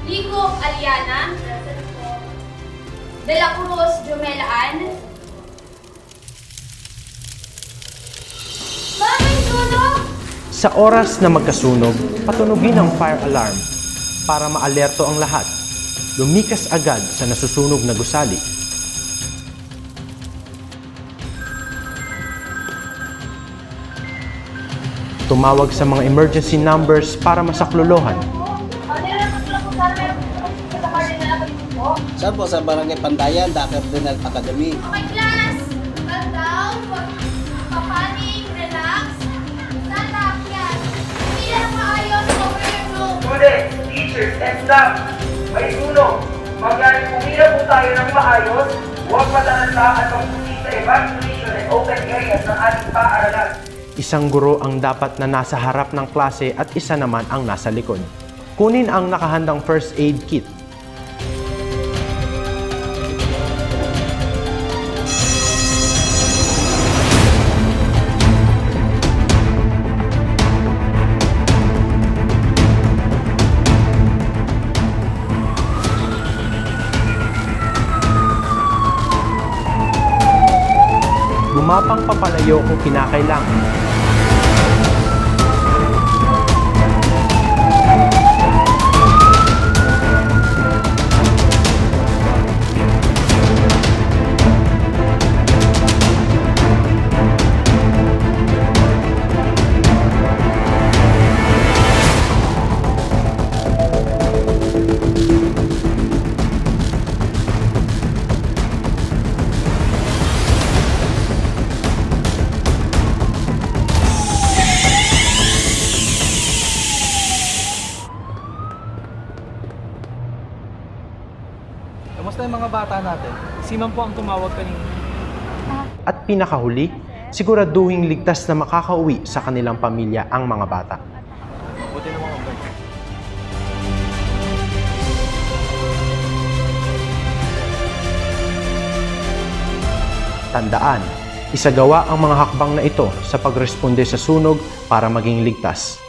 Lico Aliana, De La Cruz Jomelaan, Mamay sunog! Sa oras na magkasunog, patunugin ang fire alarm para maalerto ang lahat. Lumikas agad sa nasusunog na gusali. Tumawag sa mga emergency numbers para masaklolohan. Saan po? Sa Barangay Pandayan, Dakar Denal Academy. Okay, class! Calm down. Papaning, relax. Stand up, yan. Hindi lang maayos over your room. Students, teachers, and staff, may sunog. Magyari pumila po tayo ng maayos, huwag matalanta at magpusi sa evacuation and open areas ng ating paaralan. Isang guro ang dapat na nasa harap ng klase at isa naman ang nasa likod. Kunin ang nakahandang first aid kit. Gumapang papalayo kung kinakailangan. Kamusta yung mga bata natin? Si Ma'am po ang tumawag kanina. At pinakahuli, siguraduhing ligtas na makakauwi sa kanilang pamilya ang mga bata. Buti naman ang bata. Tandaan, isagawa ang mga hakbang na ito sa pagresponde sa sunog para maging ligtas.